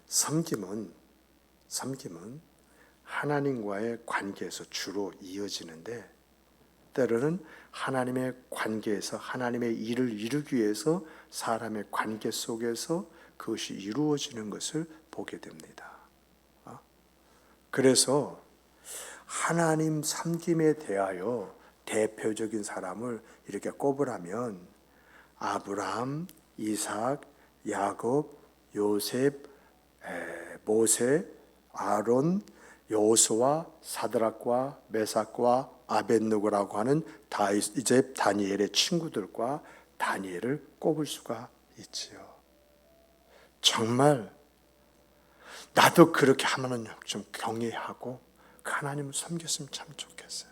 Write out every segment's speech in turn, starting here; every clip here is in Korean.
섬김은 하나님과의 관계에서 주로 이어지는데, 때로는 하나님의 관계에서 하나님의 일을 이루기 위해서 사람의 관계 속에서 그것이 이루어지는 것을 보게 됩니다. 그래서 하나님 섬김에 대하여 대표적인 사람을 이렇게 꼽으라면 아브라함, 이삭, 야곱, 요셉, 모세, 아론, 여호수아, 사드락과 메삭과 아벳느고라고 하는 이제 다니엘의 친구들과 다니엘을 꼽을 수가 있지요. 정말 나도 그렇게 하면 좀 경외하고 하나님을 섬겼으면 참 좋겠어요.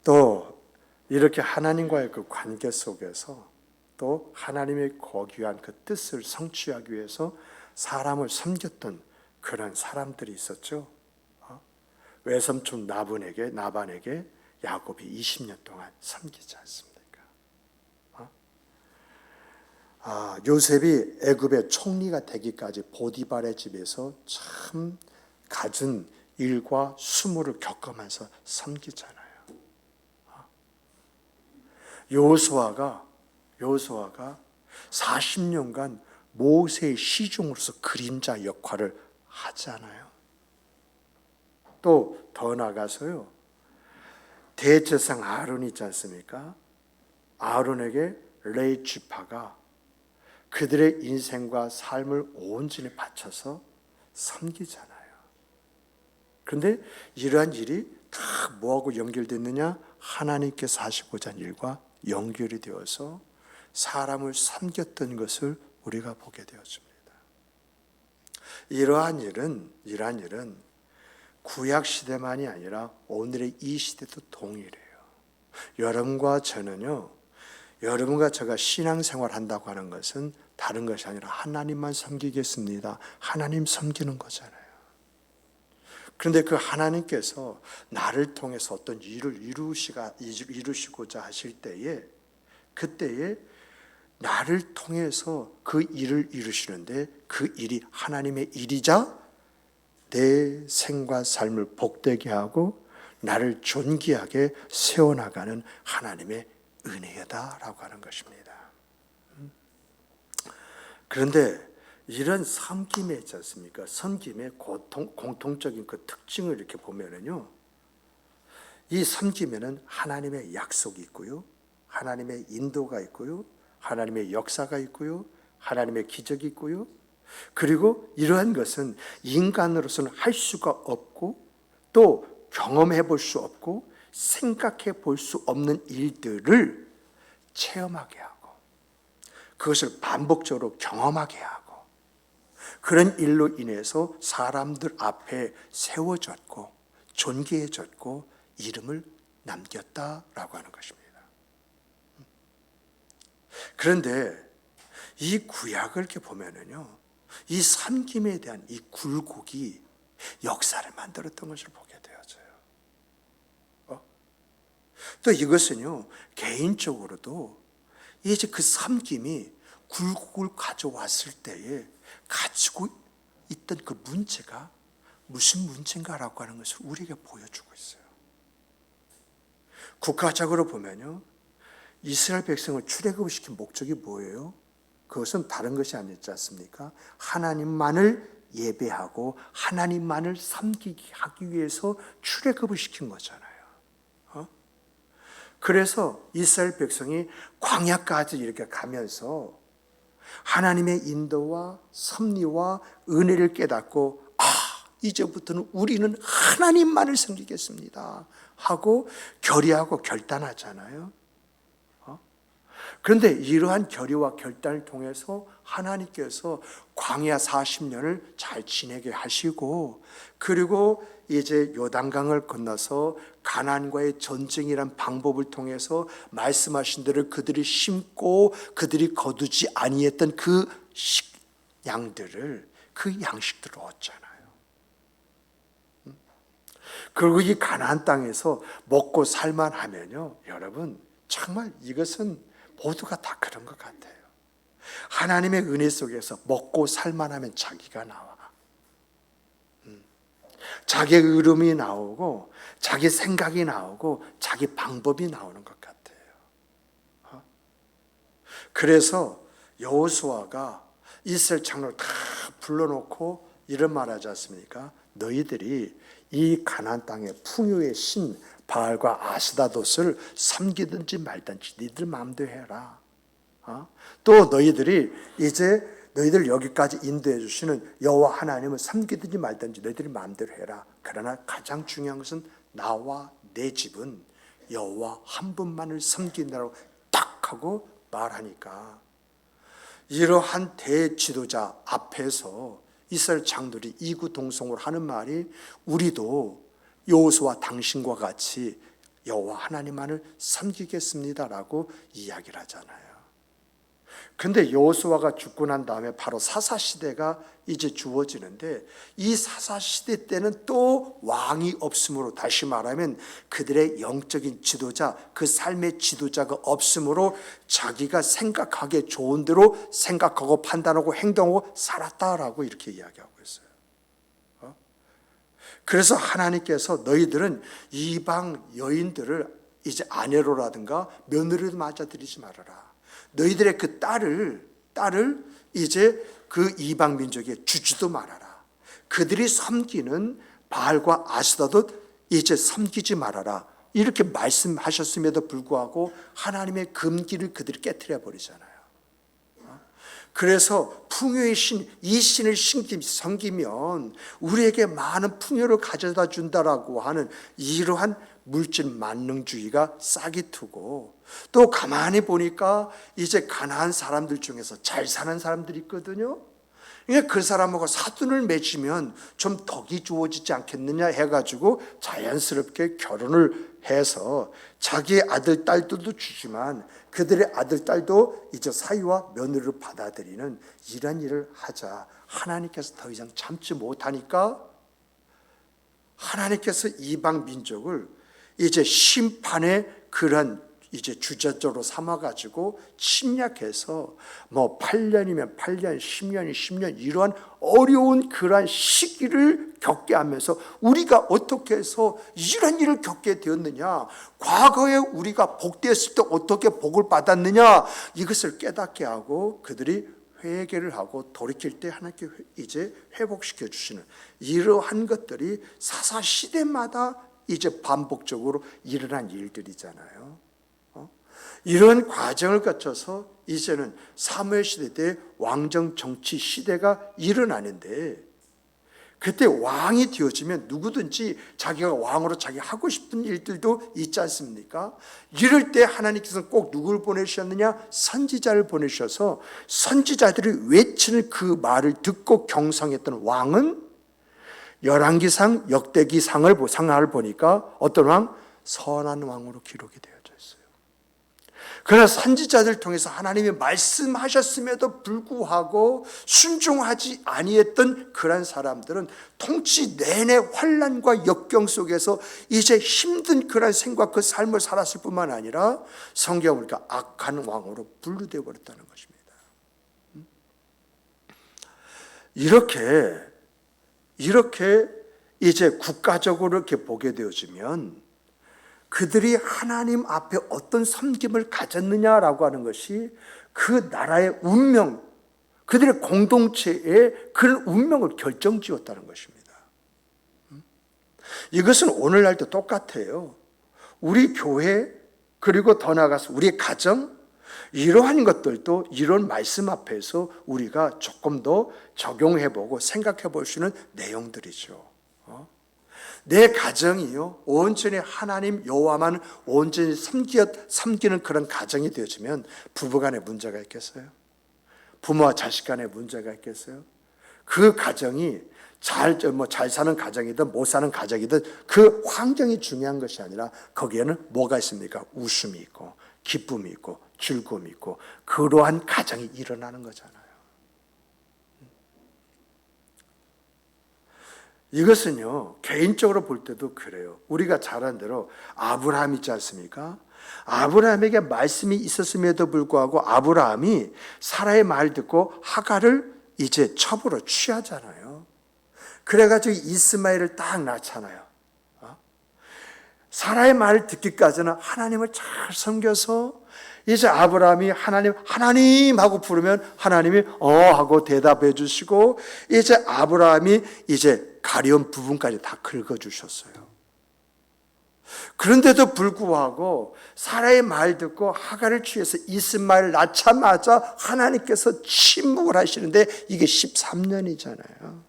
또 이렇게 하나님과의 그 관계 속에서 또 하나님의 고귀한 그 뜻을 성취하기 위해서 사람을 섬겼던 그런 사람들이 있었죠. 외삼촌 나반에게 야곱이 20년 동안 섬기지 않습니까? 요셉이 애굽의 총리가 되기까지 보디발의 집에서 참 갖은 일과 수모를 겪으면서 섬기잖아요. 여호수아가 40년간 모세의 시종으로서 그림자 역할을 하잖아요. 또 더 나가서요, 대제사장 아론이 있지 않습니까? 아론에게 레위 지파가 그들의 인생과 삶을 온전히 바쳐서 섬기잖아요. 그런데 이러한 일이 다 뭐하고 연결됐느냐? 하나님께서 하시고자 한 일과 연결이 되어서 사람을 섬겼던 것을 우리가 보게 되었습니다. 이러한 일은 구약 시대만이 아니라 오늘의 이 시대도 동일해요. 여러분과 저는요, 여러분과 제가 신앙생활 한다고 하는 것은 다른 것이 아니라 하나님만 섬기겠습니다. 하나님 섬기는 거잖아요. 그런데 그 하나님께서 나를 통해서 어떤 일을 이루시고자 하실 때에, 그때에 나를 통해서 그 일을 이루시는데 그 일이 하나님의 일이자 내 생과 삶을 복되게 하고 나를 존귀하게 세워나가는 하나님의 은혜다라고 하는 것입니다. 그런데 이런 섬김에 있지 않습니까? 섬김의 공통적인 그 특징을 이렇게 보면은요, 이 섬김에는 하나님의 약속이 있고요, 하나님의 인도가 있고요, 하나님의 역사가 있고요, 하나님의 기적이 있고요, 그리고 이러한 것은 인간으로서는 할 수가 없고 또 경험해 볼 수 없고 생각해 볼 수 없는 일들을 체험하게 하고 그것을 반복적으로 경험하게 하고 그런 일로 인해서 사람들 앞에 세워졌고 존귀해졌고 이름을 남겼다라고 하는 것입니다. 그런데 이 구약을 이렇게 보면은요, 이 섬김에 대한 이 굴곡이 역사를 만들었던 것을 보게 되어져요. 또 이것은요, 개인적으로도 이제 그 섬김이 굴곡을 가져왔을 때에 가지고 있던 그 문제가 무슨 문제인가라고 하는 것을 우리에게 보여주고 있어요. 국가적으로 보면요, 이스라엘 백성을 출애굽을 시킨 목적이 뭐예요? 그것은 다른 것이 아니지 않습니까? 하나님만을 예배하고 하나님만을 섬기게 하기 위해서 출애굽을 시킨 거잖아요. 그래서 이스라엘 백성이 광야까지 이렇게 가면서 하나님의 인도와 섭리와 은혜를 깨닫고 이제부터는 우리는 하나님만을 섬기겠습니다 하고 결의하고 결단하잖아요. 그런데 이러한 결의와 결단을 통해서 하나님께서 광야 40년을 잘 지내게 하시고 그리고 이제 요단강을 건너서 가나안과의 전쟁이란 방법을 통해서 말씀하신 대로 그들이 심고 그들이 거두지 아니했던 그 양들을 그 양식들을 얻잖아요. 그리고 이 가나안 땅에서 먹고 살만하면요, 여러분 정말 이것은 모두가 다 그런 것 같아요. 하나님의 은혜 속에서 먹고 살만하면 자기가 나와. 자기의 의름이 나오고 자기 생각이 나오고 자기 방법이 나오는 것 같아요. 그래서 여호수아가 이스라엘 장로를 다 불러놓고 이런 말하지 않습니까? 너희들이 이 가나안 땅의 풍요의 신 바알과 아스다돛을 섬기든지 말든지 니들 마음대로 해라. 또 너희들이 이제 너희들 여기까지 인도해 주시는 여호와 하나님을 섬기든지 말든지 너희들이 마음대로 해라. 그러나 가장 중요한 것은 나와 내 집은 여호와 한 분만을 섬긴다고 딱 하고 말하니까 이러한 대지도자 앞에서 이스라엘 장들이 이구동성으로 하는 말이 우리도 여호수아 당신과 같이 여호와 하나님만을 섬기겠습니다라고 이야기를 하잖아요. 근데 여호수아가 죽고 난 다음에 바로 사사시대가 이제 주어지는데 이 사사시대 때는 또 왕이 없으므로 다시 말하면 그들의 영적인 지도자, 그 삶의 지도자가 없으므로 자기가 생각하기에 좋은 대로 생각하고 판단하고 행동하고 살았다라고 이렇게 이야기하고 있어요. 그래서 하나님께서 너희들은 이방 여인들을 이제 아내로라든가 며느리로 맞아들이지 말아라. 너희들의 그 딸을 이제 그 이방 민족에 주지도 말아라. 그들이 섬기는 바알과 아스다도 이제 섬기지 말아라. 이렇게 말씀하셨음에도 불구하고 하나님의 금기를 그들이 깨트려 버리잖아요. 그래서 풍요의 신, 이 신을 섬기면 우리에게 많은 풍요를 가져다 준다라고 하는 이러한 물질 만능주의가 싹이 트고 또 가만히 보니까 이제 가나안 사람들 중에서 잘 사는 사람들이 있거든요. 그러니까 그 사람하고 사돈을 맺으면 좀 덕이 주어지지 않겠느냐 해가지고 자연스럽게 결혼을 해서 자기의 아들, 딸들도 주지만 그들의 아들, 딸도 이제 사위와 며느리를 받아들이는 이런 일을 하자. 하나님께서 더 이상 참지 못하니까 하나님께서 이방 민족을 이제 심판의 그런 이제 주저적으로 삼아가지고 침략해서 뭐 8년이면 8년, 10년이 10년 이러한 어려운 그러한 시기를 겪게 하면서 우리가 어떻게 해서 이런 일을 겪게 되었느냐, 과거에 우리가 복되었을 때 어떻게 복을 받았느냐, 이것을 깨닫게 하고 그들이 회개를 하고 돌이킬 때 하나님께 이제 회복시켜 주시는 이러한 것들이 사사 시대마다 이제 반복적으로 일어난 일들이잖아요. 이런 과정을 거쳐서 이제는 사무엘 시대 때 왕정 정치 시대가 일어나는데 그때 왕이 되어지면 누구든지 자기가 왕으로 자기 하고 싶은 일들도 있지 않습니까? 이럴 때 하나님께서는 꼭 누구를 보내셨느냐? 선지자를 보내셔서 선지자들이 외치는 그 말을 듣고 경성했던 왕은 열왕기상 역대기상을 보니까 어떤 왕? 선한 왕으로 기록이 되어져 있어요. 그러나 선지자들 통해서 하나님이 말씀하셨음에도 불구하고 순종하지 아니했던 그런 사람들은 통치 내내 환난과 역경 속에서 이제 힘든 그런 생각, 그 삶을 살았을 뿐만 아니라 성경을 보니까 악한 왕으로 분류되어 버렸다는 것입니다. 이렇게 이제 국가적으로 이렇게 보게 되어지면 그들이 하나님 앞에 어떤 섬김을 가졌느냐라고 하는 것이 그 나라의 운명, 그들의 공동체의 그런 운명을 결정지었다는 것입니다. 이것은 오늘날도 똑같아요. 우리 교회 그리고 더 나아가서 우리 가정, 이러한 것들도 이런 말씀 앞에서 우리가 조금 더 적용해보고 생각해볼 수 있는 내용들이죠. 내 가정이요 온전히 하나님 여호와만 온전히 섬기는 그런 가정이 되어지면 부부간에 문제가 있겠어요? 부모와 자식 간에 문제가 있겠어요? 그 가정이 잘 사는 가정이든 못 사는 가정이든 그 환경이 중요한 것이 아니라 거기에는 뭐가 있습니까? 웃음이 있고 기쁨이 있고 즐거움이 있고 그러한 가정이 일어나는 거잖아요. 이것은요 개인적으로 볼 때도 그래요. 우리가 잘 아는 대로 아브라함 있지 않습니까? 아브라함에게 말씀이 있었음에도 불구하고 아브라함이 사라의 말 듣고 하갈을 이제 첩으로 취하잖아요. 그래가지고 이스마엘을 딱 낳잖아요. 사라의 말을 듣기까지는 하나님을 잘 섬겨서 이제 아브라함이 하나님 하고 부르면 하나님이 하고 대답해 주시고 이제 아브라함이 이제 가려운 부분까지 다 긁어주셨어요. 그런데도 불구하고 사라의 말 듣고 하갈을 취해서 이스마엘을 낳자마자 하나님께서 침묵을 하시는데 이게 13년이잖아요.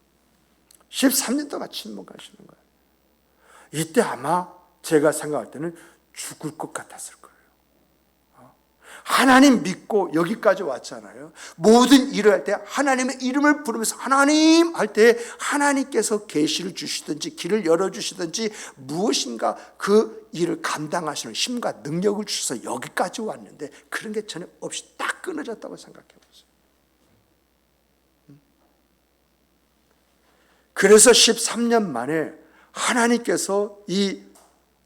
13년 동안 침묵하시는 거예요. 이때 아마 제가 생각할 때는 죽을 것 같았을 거예요. 하나님 믿고 여기까지 왔잖아요. 모든 일을 할 때 하나님의 이름을 부르면서 하나님 할 때 하나님께서 계시를 주시든지 길을 열어주시든지 무엇인가 그 일을 감당하시는 힘과 능력을 주셔서 여기까지 왔는데 그런 게 전혀 없이 딱 끊어졌다고 생각해 보세요. 그래서 13년 만에 하나님께서 이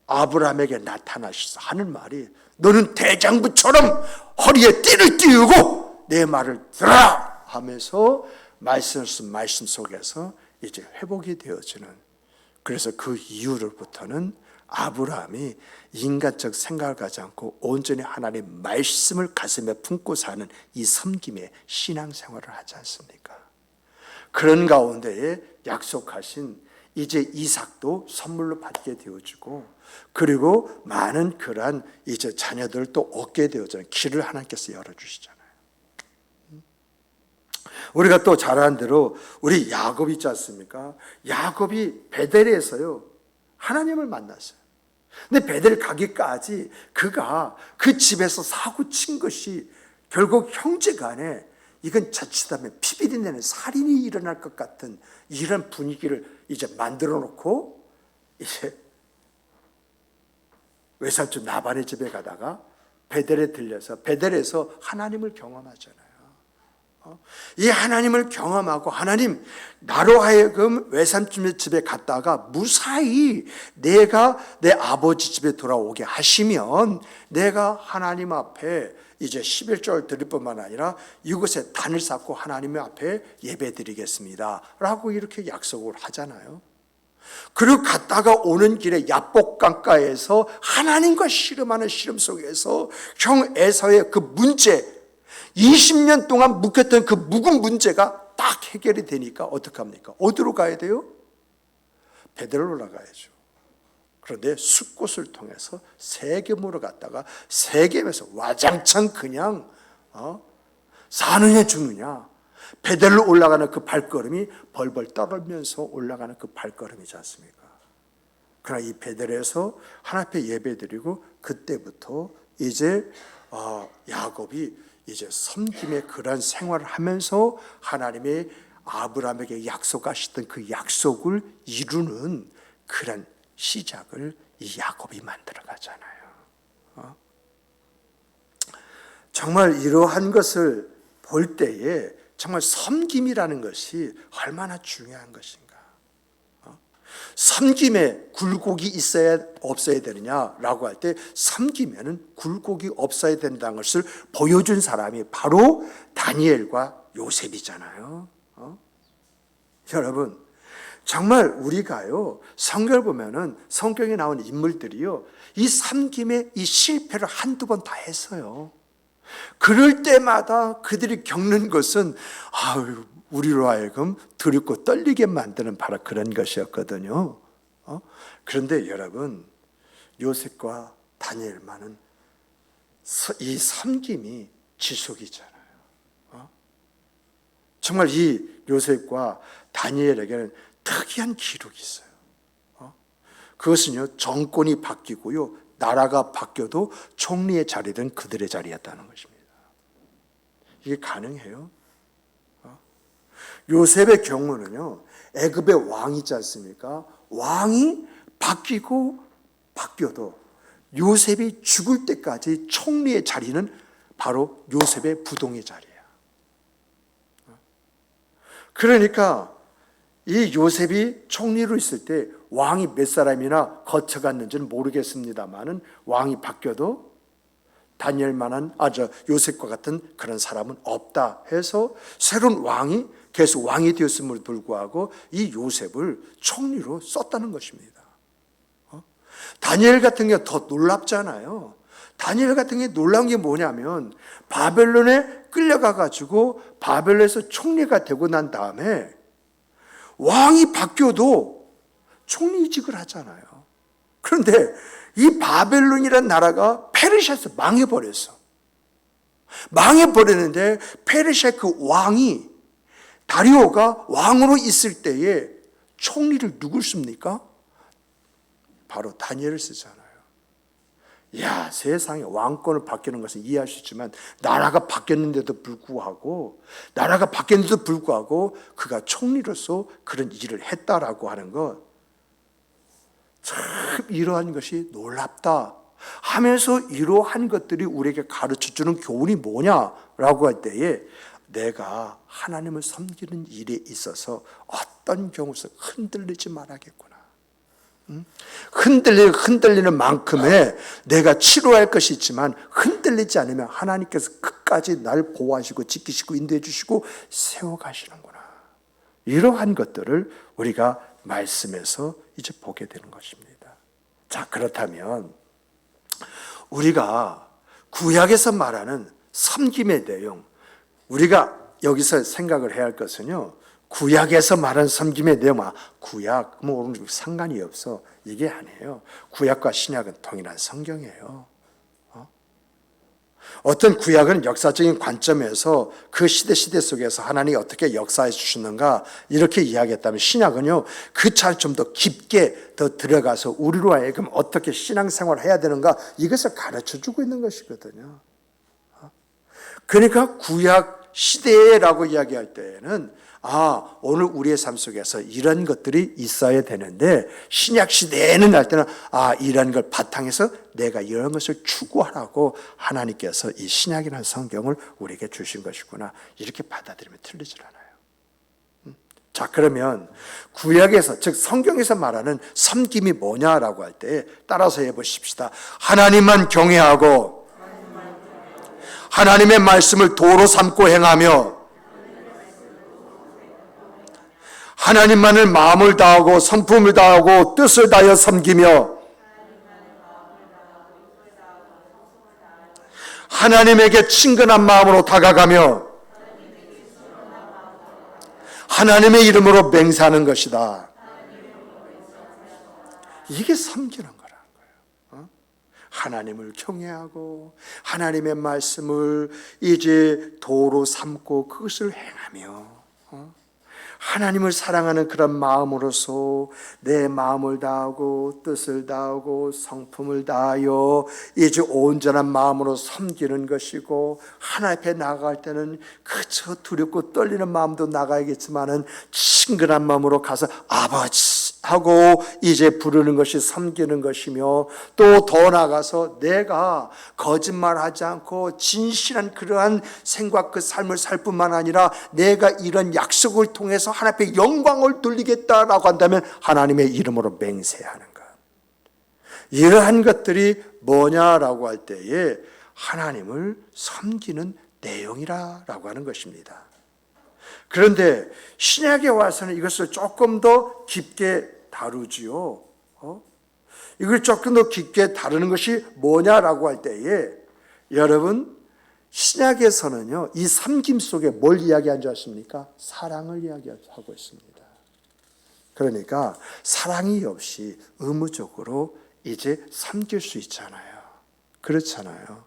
아브라함에게 나타나셔서 하는 말이 너는 대장부처럼 허리에 띠를 띄우고 내 말을 들어라 하면서 말씀 속에서 이제 회복이 되어지는, 그래서 그 이후로부터는 아브라함이 인간적 생각을 가지 않고 온전히 하나님의 말씀을 가슴에 품고 사는 이 섬김의 신앙생활을 하지 않습니까? 그런 가운데에 약속하신 이제 이삭도 선물로 받게 되어지고 그리고 많은 그러한 이제 자녀들을 또 얻게 되어지는 길을 하나님께서 열어주시잖아요. 우리가 또 잘 아는 대로 우리 야곱 있지 않습니까? 야곱이 베델에서요 하나님을 만났어요. 근데 베델 가기까지 그가 그 집에서 사고 친 것이 결국 형제간에 이건 자칫하면 피비린내는 살인이 일어날 것 같은 이런 분위기를 이제 만들어 놓고 이제 외삼촌 나반의 집에 가다가 베델에 들려서 베델에서 하나님을 경험하잖아요. 이 하나님을 경험하고 하나님 나로 하여금 외삼촌의 집에 갔다가 무사히 내가 내 아버지 집에 돌아오게 하시면 내가 하나님 앞에 이제 11조를 드릴 뿐만 아니라 이곳에 단을 쌓고 하나님 앞에 예배 드리겠습니다 라고 이렇게 약속을 하잖아요. 그리고 갔다가 오는 길에 야복강가에서 하나님과 씨름하는 씨름 속에서 형 에사의 그 문제 20년 동안 묵혔던 그 묵은 문제가 딱 해결이 되니까 어떡합니까? 어디로 가야 돼요? 베델로 올라가야죠. 그런데 숫곳을 통해서 세겜으로 갔다가 세겜에서 와장창 그냥 사느냐 죽느냐 베델로 올라가는 그 발걸음이 벌벌 떨면서 올라가는 그 발걸음이지 않습니까? 그러나 이 베델에서 하나님 앞에 예배드리고 그때부터 이제 야곱이 이제 섬김의 그런 생활을 하면서 하나님의 아브라함에게 약속하셨던 그 약속을 이루는 그런 시작을 이 야곱이 만들어 가잖아요. 정말 이러한 것을 볼 때에 정말 섬김이라는 것이 얼마나 중요한 것인가. 섬김에 굴곡이 있어야 없어야 되느냐라고 할 때 섬김에는 굴곡이 없어야 된다는 것을 보여준 사람이 바로 다니엘과 요셉이잖아요. 여러분 정말 우리가요 성경을 보면은 성경에 나오는 인물들이요 이 섬김의 이 실패를 한두 번 다 했어요. 그럴 때마다 그들이 겪는 것은 우리로 하여금 두렵고 떨리게 만드는 바로 그런 것이었거든요. 그런데 여러분 요셉과 다니엘만은 이 섬김이 지속이잖아요. 정말 이 요셉과 다니엘에게는 특이한 기록이 있어요. 그것은요 정권이 바뀌고요 나라가 바뀌어도 총리의 자리는 그들의 자리였다는 것입니다. 이게 가능해요? 요셉의 경우는요 애굽의 왕이 있지 않습니까? 왕이 바뀌어도 요셉이 죽을 때까지 총리의 자리는 바로 요셉의 부동의 자리예요. 그러니까 이 요셉이 총리로 있을 때 왕이 몇 사람이나 거쳐갔는지는 모르겠습니다만은 왕이 바뀌어도 다니엘만한 요셉과 같은 그런 사람은 없다 해서 새로운 왕이 계속 왕이 되었음에도 불구하고 이 요셉을 총리로 썼다는 것입니다. 다니엘 같은 게 더 놀랍잖아요. 다니엘 같은 게 놀라운 게 뭐냐면 바벨론에 끌려가 가지고 바벨론에서 총리가 되고 난 다음에 왕이 바뀌어도 총리직을 하잖아요. 그런데 이 바벨론이라는 나라가 페르시아에서 망해버렸어. 망해버렸는데 페르시아 그 왕이 다리오가 왕으로 있을 때에 총리를 누굴 씁니까? 바로 다니엘을 쓰잖아요. 야, 세상에 왕권을 바뀌는 것은 이해할 수 있지만 나라가 바뀌었는데도 불구하고 그가 총리로서 그런 일을 했다라고 하는 것, 참 이러한 것이 놀랍다 하면서 이러한 것들이 우리에게 가르쳐주는 교훈이 뭐냐라고 할 때에 내가 하나님을 섬기는 일에 있어서 어떤 경우서 흔들리지 말아야겠구나. 흔들리는 만큼의 내가 치료할 것이 있지만 흔들리지 않으면 하나님께서 끝까지 날 보호하시고 지키시고 인도해 주시고 세워가시는구나. 이러한 것들을 우리가 말씀에서 이제 보게 되는 것입니다. 자, 그렇다면 우리가 구약에서 말하는 섬김의 내용, 우리가 여기서 생각을 해야 할 것은요, 구약에서 말하는 섬김의 내용, 구약 뭐 상관이 없어, 이게 아니에요. 구약과 신약은 동일한 성경이에요. 어떤 구약은 역사적인 관점에서 그 시대 속에서 하나님이 어떻게 역사해 주셨는가 이렇게 이야기했다면, 신약은요 그 차를 좀 더 깊게 더 들어가서 우리로 하여금 어떻게 신앙생활을 해야 되는가 이것을 가르쳐주고 있는 것이거든요. 그러니까 구약 시대라고 이야기할 때에는 오늘 우리의 삶 속에서 이런 것들이 있어야 되는데, 신약 시대에는 할 때는 이런 걸 바탕에서 내가 이런 것을 추구하라고 하나님께서 이 신약이라는 성경을 우리에게 주신 것이구나, 이렇게 받아들이면 틀리질 않아요. 자, 그러면 구약에서, 즉 성경에서 말하는 섬김이 뭐냐라고 할 때 따라서 해보십시다. 하나님만 경외하고 하나님의 말씀을 도로 삼고 행하며 하나님만을 마음을 다하고 성품을 다하고 뜻을 다하여 섬기며 하나님에게 친근한 마음으로 다가가며 하나님의 이름으로 맹세하는 것이다. 이게 섬기는 거라는 거예요. 하나님을 경외하고 하나님의 말씀을 이제 도로 삼고 그것을 행하며 하나님을 사랑하는 그런 마음으로서 내 마음을 다하고 뜻을 다하고 성품을 다하여 이제 온전한 마음으로 섬기는 것이고, 하나님 앞에 나아갈 때는 그저 두렵고 떨리는 마음도 나가야겠지만은 친근한 마음으로 가서 아버지 하고 이제 부르는 것이 섬기는 것이며, 또 더 나아가서 내가 거짓말하지 않고 진실한 그러한 생각 그 삶을 살 뿐만 아니라 내가 이런 약속을 통해서 하나님 앞에 영광을 돌리겠다라고 한다면 하나님의 이름으로 맹세하는 것, 이러한 것들이 뭐냐라고 할 때에 하나님을 섬기는 내용이라고 하는 것입니다. 그런데 신약에 와서는 이것을 조금 더 깊게 다루지요. 이걸 조금 더 깊게 다루는 것이 뭐냐라고 할 때에, 여러분 신약에서는요 이 섬김 속에 뭘 이야기한 줄 아십니까? 사랑을 이야기하고 있습니다. 그러니까 사랑이 없이 의무적으로 이제 섬길 수 있잖아요. 그렇잖아요.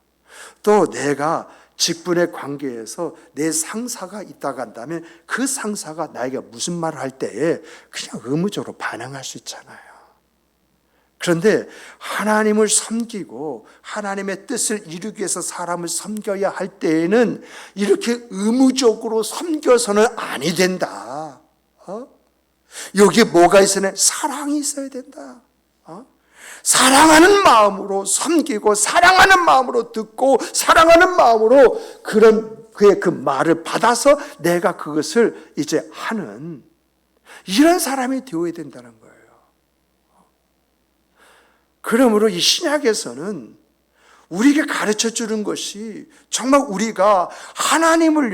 또 내가 직분의 관계에서 내 상사가 있다고 한다면 그 상사가 나에게 무슨 말을 할 때에 그냥 의무적으로 반응할 수 있잖아요. 그런데 하나님을 섬기고 하나님의 뜻을 이루기 위해서 사람을 섬겨야 할 때에는 이렇게 의무적으로 섬겨서는 아니 된다. 여기에 뭐가 있어야 돼? 사랑이 있어야 된다. 사랑하는 마음으로 섬기고 사랑하는 마음으로 듣고 사랑하는 마음으로 그런 그의 그 말을 받아서 내가 그것을 이제 하는 이런 사람이 되어야 된다는 거예요. 그러므로 이 신약에서는 우리에게 가르쳐 주는 것이 정말 우리가 하나님을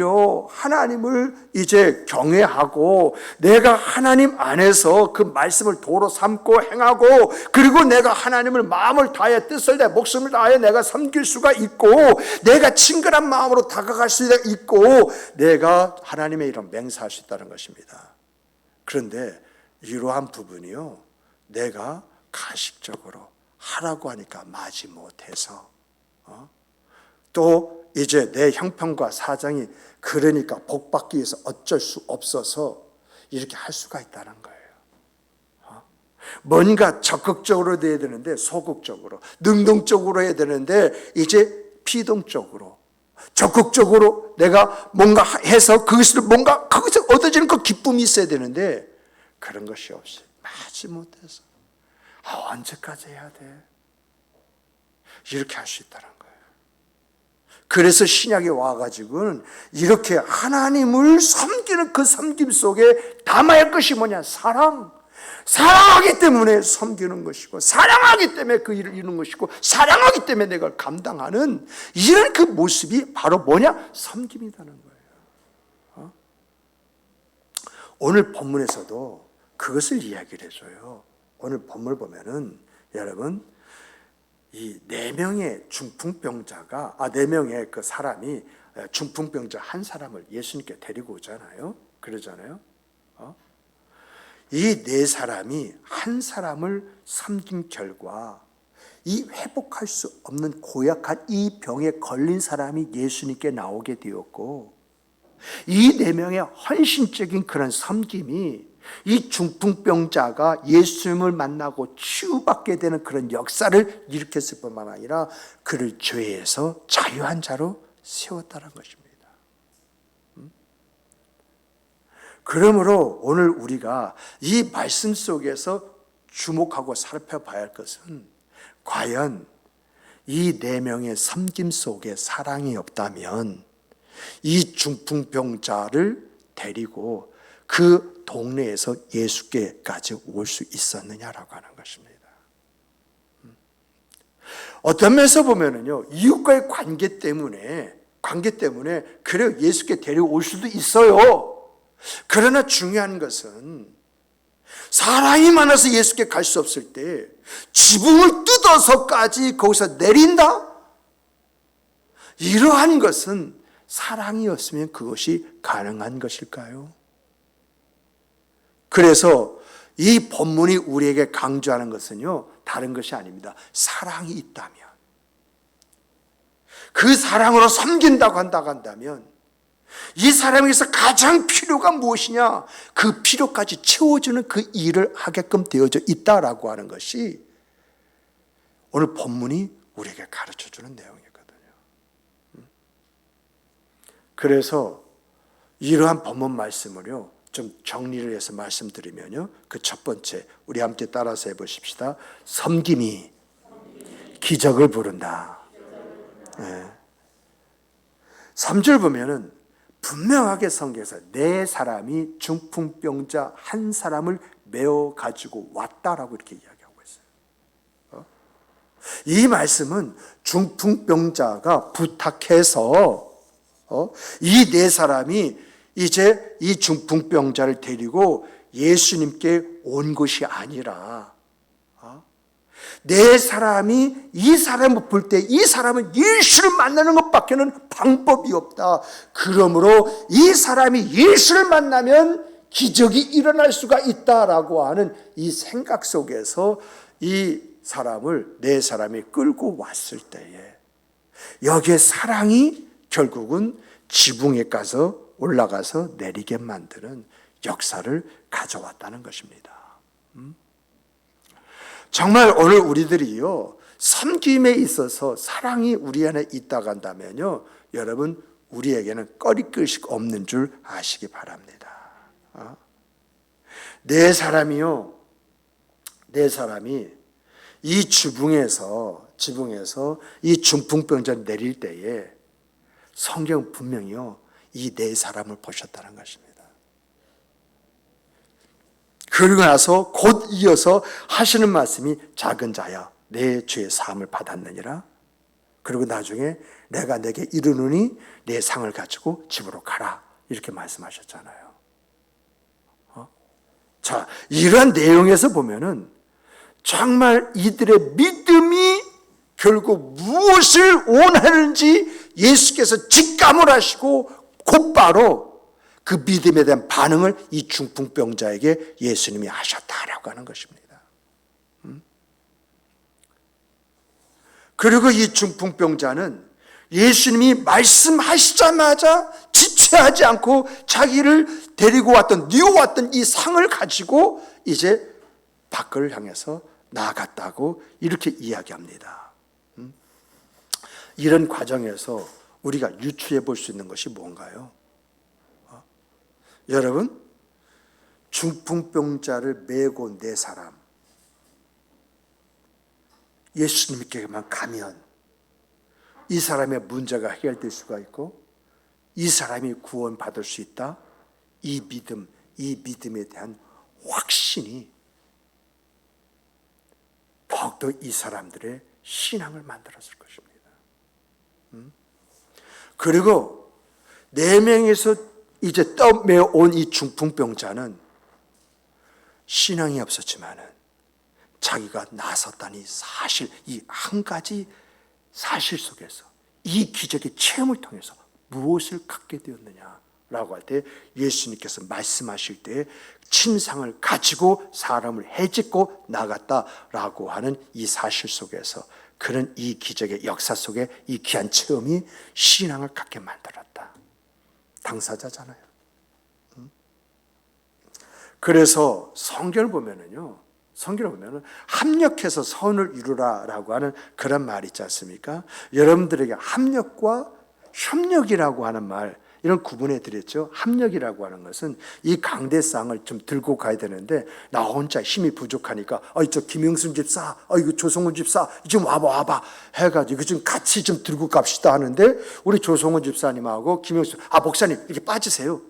이제 경외하고 내가 하나님 안에서 그 말씀을 도로 삼고 행하고 그리고 내가 하나님을 마음을 다해 뜻을 다해 목숨을 다해 내가 섬길 수가 있고 내가 친근한 마음으로 다가갈 수 있고 내가 하나님의 이름 맹세할 수 있다는 것입니다. 그런데 이러한 부분이요, 내가 가식적으로 하라고 하니까 마지 못해서 또 이제 내 형편과 사정이 그러니까 복받기 위해서 어쩔 수 없어서 이렇게 할 수가 있다는 거예요. 뭔가 적극적으로 돼야 되는데 소극적으로, 능동적으로 해야 되는데 이제 피동적으로, 적극적으로 내가 뭔가 해서 그것을 뭔가 거기서 얻어지는 그 기쁨이 있어야 되는데 그런 것이 없이 마지 못해서 언제까지 해야 돼? 이렇게 할 수 있다는 거예요. 그래서 신약에 와가지고는 이렇게 하나님을 섬기는 그 섬김 속에 담아야 할 것이 뭐냐? 사랑하기 때문에 섬기는 것이고 사랑하기 때문에 그 일을 이루는 것이고 사랑하기 때문에 내가 감당하는 이런 그 모습이 바로 뭐냐? 섬김이라는 거예요. 오늘 본문에서도 그것을 이야기를 해줘요. 오늘 본문을 보면은 여러분 이 4명의 중풍병자가 4명의 그 사람이 중풍병자 한 사람을 예수님께 데리고 오잖아요. 그러잖아요. 이 4사람이 한 사람을 섬긴 결과 이 회복할 수 없는 고약한 이 병에 걸린 사람이 예수님께 나오게 되었고 이 4명의 헌신적인 그런 섬김이 이 중풍병자가 예수님을 만나고 치유받게 되는 그런 역사를 일으켰을 뿐만 아니라 그를 죄에서 자유한 자로 세웠다는 것입니다. 그러므로 오늘 우리가 이 말씀 속에서 주목하고 살펴봐야 할 것은 과연 이 4명의 섬김 속에 사랑이 없다면 이 중풍병자를 데리고 그 동네에서 예수께까지 올 수 있었느냐라고 하는 것입니다. 어떤 면에서 보면은요, 이웃과의 관계 때문에 그래 예수께 데려올 수도 있어요. 그러나 중요한 것은 사랑이 많아서 예수께 갈 수 없을 때 지붕을 뜯어서까지 거기서 내린다? 이러한 것은 사랑이었으면 그것이 가능한 것일까요? 그래서 이 본문이 우리에게 강조하는 것은요, 다른 것이 아닙니다. 사랑이 있다면, 그 사랑으로 섬긴다고 한다면 이 사람에게서 가장 필요가 무엇이냐? 그 필요까지 채워주는 그 일을 하게끔 되어져 있다라고 하는 것이 오늘 본문이 우리에게 가르쳐주는 내용이거든요. 그래서 이러한 본문 말씀을요, 좀 정리를 해서 말씀드리면요, 그 첫 번째 우리 함께 따라서 해보십시다. 섬김이 기적을 부른다. 네. 3절 보면은 분명하게 성경에서 4사람이 중풍병자 한 사람을 메어 가지고 왔다라고 이렇게 이야기하고 있어요. 이 말씀은 중풍병자가 부탁해서 이 4사람이 이제 이 중풍병자를 데리고 예수님께 온 것이 아니라 4사람이 이 사람을 볼 때 이 사람은 예수를 만나는 것밖에는 방법이 없다. 그러므로 이 사람이 예수를 만나면 기적이 일어날 수가 있다라고 하는 이 생각 속에서 이 사람을 4사람이 끌고 왔을 때에 여기에 사랑이 결국은 지붕에 가서 올라가서 내리게 만드는 역사를 가져왔다는 것입니다. 정말 오늘 우리들이요, 섬김에 있어서 사랑이 우리 안에 있다고 한다면요, 여러분 우리에게는 꺼리끝이 없는 줄 아시기 바랍니다. 4사람이 이 지붕에서 이 중풍병자 내릴 때에 성경 분명히요, 이 4사람을 보셨다는 것입니다. 그러고 나서 곧 이어서 하시는 말씀이 작은 자야 내 죄의 사함을 받았느니라. 그리고 나중에 내가 내게 이르노니 내 상을 가지고 집으로 가라. 이렇게 말씀하셨잖아요. 자, 이러한 내용에서 보면은 정말 이들의 믿음이 결국 무엇을 원하는지 예수께서 직감을 하시고 곧바로 그 믿음에 대한 반응을 이 중풍병자에게 예수님이 하셨다라고 하는 것입니다. 그리고 이 중풍병자는 예수님이 말씀하시자마자 지체하지 않고 자기를 데리고 왔던, 뉘어왔던 이 상을 가지고 이제 밖을 향해서 나아갔다고 이렇게 이야기합니다. 이런 과정에서 우리가 유추해 볼 수 있는 것이 뭔가요? 여러분, 중풍병자를 메고 네 사람, 예수님께만 가면 이 사람의 문제가 해결될 수가 있고 이 사람이 구원받을 수 있다. 이 믿음, 이 믿음에 대한 확신이 더욱더 이 사람들의 신앙을 만들었을 것입니다. 그리고 4명에서 이제 떠메온 이 중풍병자는 신앙이 없었지만은 자기가 나섰다니 사실, 이 한 가지 사실 속에서 이 기적의 체험을 통해서 무엇을 갖게 되었느냐라고 할 때 예수님께서 말씀하실 때 침상을 가지고 사람을 해집고 나갔다라고 하는 이 사실 속에서 그는 이 기적의 역사 속에 이 귀한 체험이 신앙을 갖게 만들었다. 당사자잖아요. 그래서 성경을 보면은요, 합력해서 선을 이루라라고 하는 그런 말이 있지 않습니까? 여러분들에게 합력과 협력이라고 하는 말, 이런 구분해 드렸죠. 합력이라고 하는 것은 이 강대상을 좀 들고 가야 되는데 나 혼자 힘이 부족하니까 저 김영순 집사, 이거 조성훈 집사 좀 와봐 해가지고 이거 좀 같이 좀 들고 갑시다 하는데 우리 조성훈 집사님하고 김영순, 목사님 이렇게 빠지세요.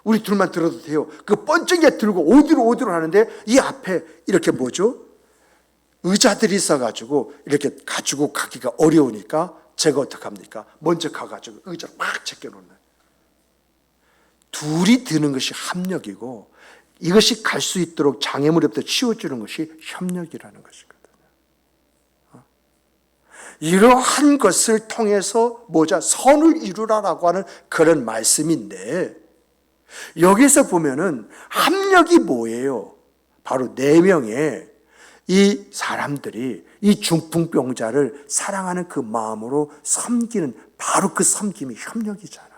우리 둘만 들어도 돼요. 그 번쩍이 들고 어디로 하는데 이 앞에 이렇게 뭐죠? 의자들이 있어가지고 이렇게 가지고 가기가 어려우니까 제가 어떡합니까? 먼저 가가지고 의자를 막 제껴놓는. 둘이 드는 것이 합력이고 이것이 갈 수 있도록 장애물부터 치워주는 것이 협력이라는 것이거든요. 이러한 것을 통해서 선을 이루라라고 하는 그런 말씀인데 여기서 보면은 합력이 뭐예요? 바로 4명의 이 사람들이 이 중풍병자를 사랑하는 그 마음으로 섬기는 바로 그 섬김이 협력이잖아요.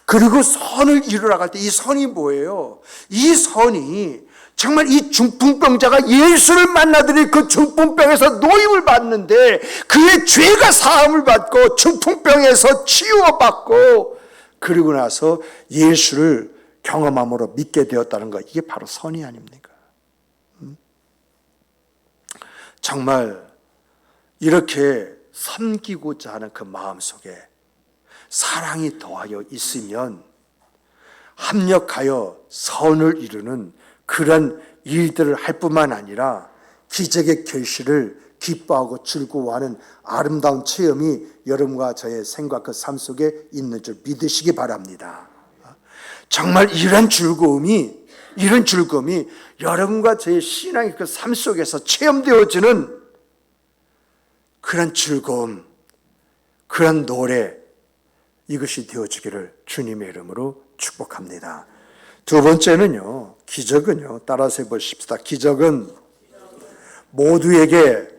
그리고 선을 이루라고 할 때 이 선이 뭐예요? 이 선이 정말 이 중풍병자가 예수를 만나더니 그 중풍병에서 노임을 받는데 그의 죄가 사함을 받고 중풍병에서 치유받고 그리고 나서 예수를 경험함으로 믿게 되었다는 것, 이게 바로 선이 아닙니까? 정말 이렇게 섬기고자 하는 그 마음속에 사랑이 더하여 있으면 합력하여 선을 이루는 그런 일들을 할 뿐만 아니라 기적의 결실을 기뻐하고 즐거워하는 아름다운 체험이 여러분과 저의 생각 그 삶 속에 있는 줄 믿으시기 바랍니다. 정말 이런 즐거움이 여러분과 저의 신앙의 그 삶 속에서 체험되어지는 그런 즐거움, 그런 노래, 이것이 되어지기를 주님의 이름으로 축복합니다. 두 번째는요, 기적은요, 따라서 해보십시다. 기적은 모두에게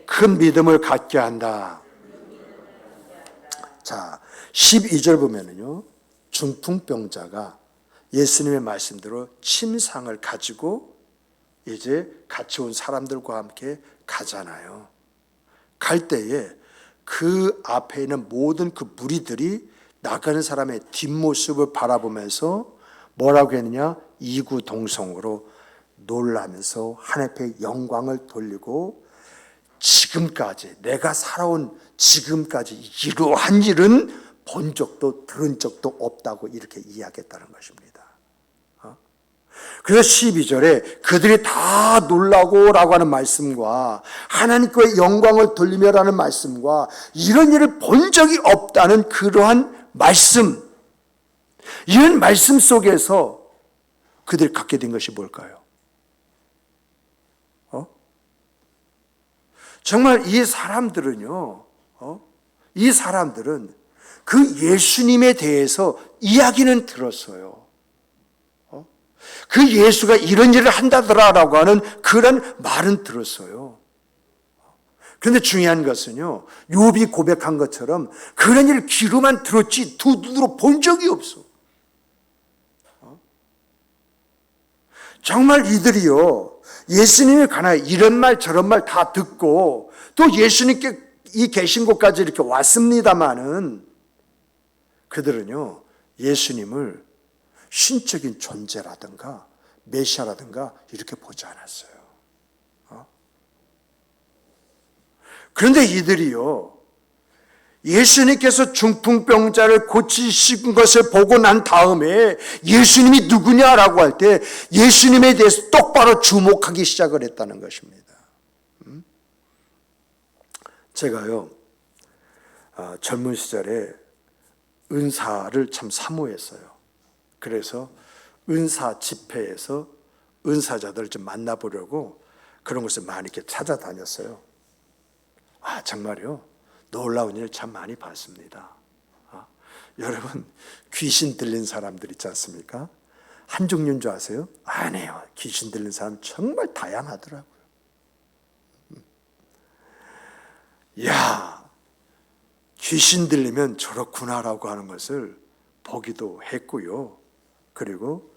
큰 믿음을 갖게 한다. 자, 12절 보면은요, 중풍병자가 예수님의 말씀대로 침상을 가지고 이제 같이 온 사람들과 함께 가잖아요. 갈 때에 그 앞에 있는 모든 그 무리들이 나가는 사람의 뒷모습을 바라보면서 뭐라고 했느냐? 이구동성으로 놀라면서 하나님께 영광을 돌리고 지금까지 내가 살아온 지금까지 이러한 일은 본 적도 들은 적도 없다고 이렇게 이야기했다는 것입니다. 그래서 12절에 그들이 다 놀라고 라고 하는 말씀과 하나님께 영광을 돌리며라는 말씀과 이런 일을 본 적이 없다는 그러한 말씀, 이런 말씀 속에서 그들이 갖게 된 것이 뭘까요? 정말 이 사람들은요, 이 사람들은 그 예수님에 대해서 이야기는 들었어요. 그 예수가 이런 일을 한다더라라고 하는 그런 말은 들었어요. 그런데 중요한 것은요, 욥이 고백한 것처럼 그런 일을 귀로만 들었지 두 눈으로 본 적이 없어. 정말 이들이요, 예수님에 관하여 이런 말 저런 말 다 듣고 또 예수님께 이 계신 곳까지 이렇게 왔습니다마는 그들은요, 예수님을 신적인 존재라든가 메시아라든가 이렇게 보지 않았어요. 그런데 이들이요, 예수님께서 중풍병자를 고치신 것을 보고 난 다음에 예수님이 누구냐라고 할 때 예수님에 대해서 똑바로 주목하기 시작을 했다는 것입니다. 제가요, 젊은 시절에 은사를 참 사모했어요. 그래서 은사 집회에서 은사자들을 좀 만나보려고 그런 곳을 많이 이렇게 찾아다녔어요. 정말요, 놀라운 일 참 많이 봤습니다. 여러분, 귀신 들린 사람들 있지 않습니까? 한 종류인 줄 아세요? 아니에요. 귀신 들린 사람 정말 다양하더라고요. 야, 귀신 들리면 저렇구나라고 하는 것을 보기도 했고요. 그리고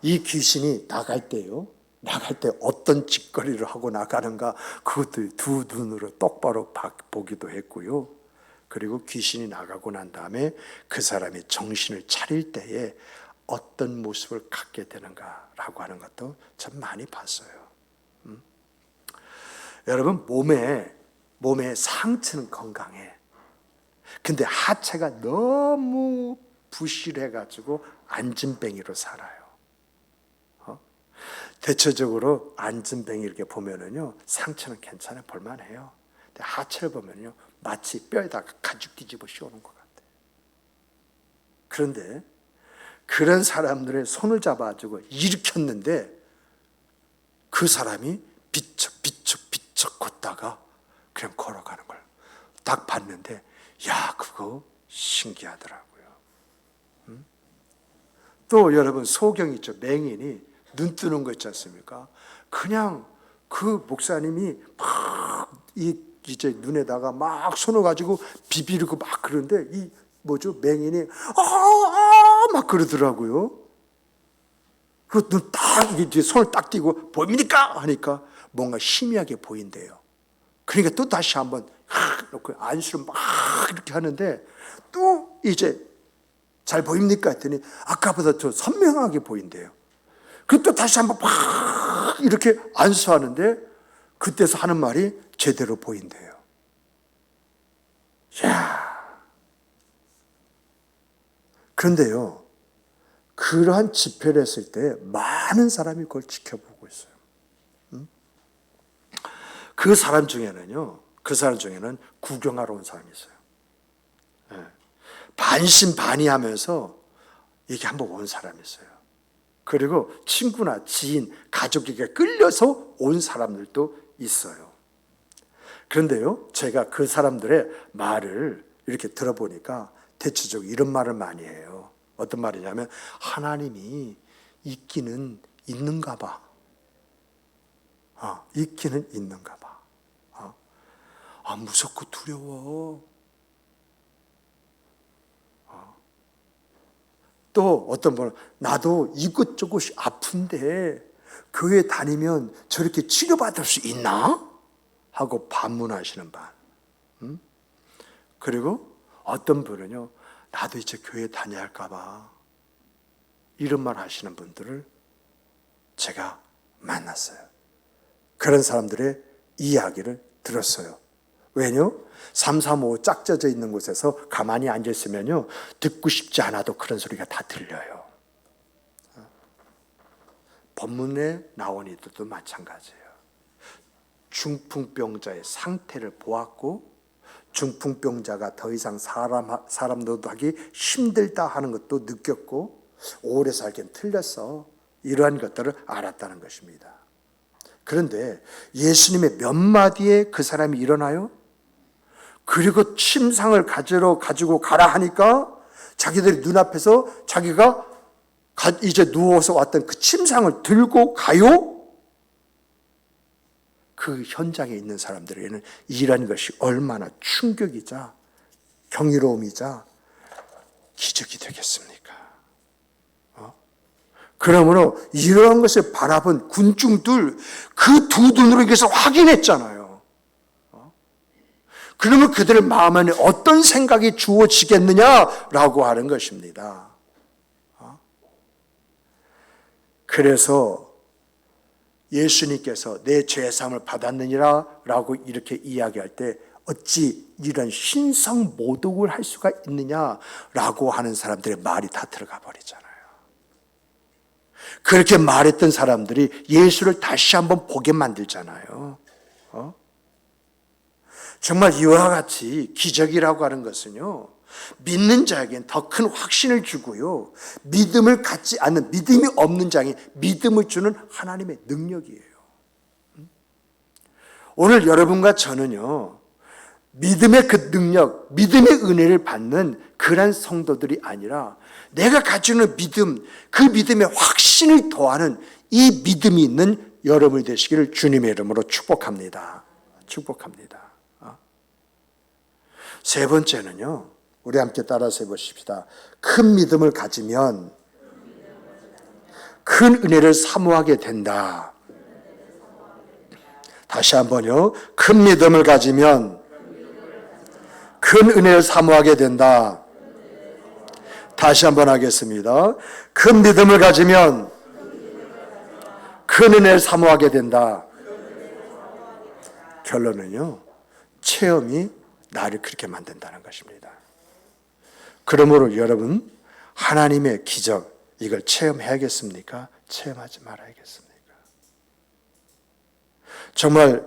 이 귀신이 나갈 때요, 나갈 때 어떤 짓거리를 하고 나가는가 그것도 두 눈으로 똑바로 보기도 했고요. 그리고 귀신이 나가고 난 다음에 그 사람이 정신을 차릴 때에 어떤 모습을 갖게 되는가라고 하는 것도 참 많이 봤어요. 여러분, 몸의 상체는 건강해. 근데 하체가 너무 부실해가지고 안진뱅이로 살아요. 대체적으로 안진뱅이 이렇게 보면은요, 상체는 괜찮아 볼만해요. 근데 하체를 보면요, 마치 뼈에다가 가죽 뒤집어 씌우는 것 같아요. 그런데 그런 사람들의 손을 잡아가지고 일으켰는데 그 사람이 비쩍 걷다가 그냥 걸어가는 걸 딱 봤는데, 야, 그거 신기하더라고요. 또 여러분, 소경 있죠. 맹인이 눈 뜨는 거 있지 않습니까? 그냥 그 목사님이 막 이제 눈에다가 막 손을 가지고 비비르고 막 그러는데 이 맹인이 막 그러더라고요. 그 눈 딱 이제 손을 딱 띄고 보입니까? 하니까 뭔가 희미하게 보인대요. 그러니까 또 다시 한번 놓고 안수를 막 이렇게 하는데 또 이제 잘 보입니까? 했더니 아까보다 더 선명하게 보인대요. 그또 다시 한번 막 이렇게 안수하는데 그때서 하는 말이 제대로 보인대요. 야, 그런데요, 그러한 집회를 했을 때 많은 사람이 그걸 지켜보고 있어요. 그 사람 중에는 구경하러 온 사람이 있어요. 반신반의하면서 이게 한번 온 사람이 있어요. 그리고 친구나 지인, 가족에게 끌려서 온 사람들도 있어요. 그런데요, 제가 그 사람들의 말을 이렇게 들어보니까 대체적으로 이런 말을 많이 해요. 어떤 말이냐면, 하나님이 있기는 있는가 봐. 있기는 있는가 봐. 무섭고 두려워. 또 어떤 분은 나도 이것저것 아픈데 교회 다니면 저렇게 치료받을 수 있나? 하고 반문하시는 반. 그리고 어떤 분은요, 나도 이제 교회 다녀야 할까 봐. 이런 말 하시는 분들을 제가 만났어요. 그런 사람들의 이야기를 들었어요. 왜냐? 335 짝져져 있는 곳에서 가만히 앉아있으면요, 듣고 싶지 않아도 그런 소리가 다 들려요. 본문에 나온 이들도 마찬가지예요. 중풍병자의 상태를 보았고 중풍병자가 더 이상 사람 노릇하기 힘들다 하는 것도 느꼈고 오래 살기엔 틀렸어. 이러한 것들을 알았다는 것입니다. 그런데 예수님의 몇 마디에 그 사람이 일어나요? 그리고 침상을 가지고 가라 하니까 자기들이 눈앞에서 자기가 이제 누워서 왔던 그 침상을 들고 가요? 그 현장에 있는 사람들에게는 이런 것이 얼마나 충격이자 경이로움이자 기적이 되겠습니까? 그러므로 이러한 것을 바라본 군중들 그 두 눈으로 이것을 확인했잖아요. 그러면 그들의 마음 안에 어떤 생각이 주어지겠느냐라고 하는 것입니다. 그래서 예수님께서 내 죄사함을 받았느니라 라고 이렇게 이야기할 때 어찌 이런 신성 모독을 할 수가 있느냐라고 하는 사람들의 말이 다 들어가 버리잖아요. 그렇게 말했던 사람들이 예수를 다시 한번 보게 만들잖아요. 정말 이와 같이 기적이라고 하는 것은요, 믿는 자에겐 더 큰 확신을 주고요, 믿음을 갖지 않는, 믿음이 없는 자에게 믿음을 주는 하나님의 능력이에요. 오늘 여러분과 저는요, 믿음의 그 능력, 믿음의 은혜를 받는 그런 성도들이 아니라 내가 가지고 있는 믿음, 그 믿음의 확신을 더하는 이 믿음이 있는 여러분이 되시기를 주님의 이름으로 축복합니다. 축복합니다. 세 번째는요, 우리 함께 따라서 해보십시다. 큰 믿음을 가지면 큰 은혜를 사모하게 된다. 다시 한번요. 큰 믿음을 가지면 큰 은혜를 사모하게 된다. 다시 한번 하겠습니다. 큰 믿음을 가지면 큰 은혜를 사모하게 된다. 결론은요, 체험이 나를 그렇게 만든다는 것입니다. 그러므로 여러분, 하나님의 기적, 이걸 체험해야겠습니까? 체험하지 말아야겠습니까? 정말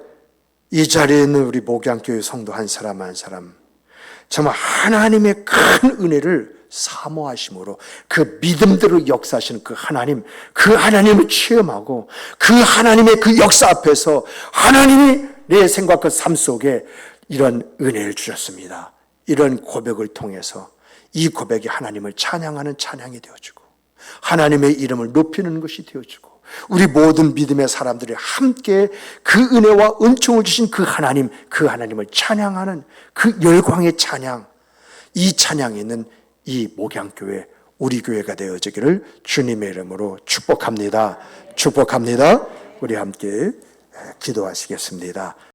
이 자리에 있는 우리 목양교회 성도 한 사람 한 사람, 정말 하나님의 큰 은혜를 사모하심으로 그 믿음대로 역사하시는 그 하나님을 체험하고 그 하나님의 그 역사 앞에서 하나님이 내 생각과 삶 속에 이런 은혜를 주셨습니다. 이런 고백을 통해서 이 고백이 하나님을 찬양하는 찬양이 되어주고 하나님의 이름을 높이는 것이 되어주고 우리 모든 믿음의 사람들이 함께 그 은혜와 은총을 주신 그 하나님을 찬양하는 그 열광의 찬양, 이 찬양에 있는 이 목양교회, 우리 교회가 되어지기를 주님의 이름으로 축복합니다. 축복합니다. 우리 함께 기도하시겠습니다.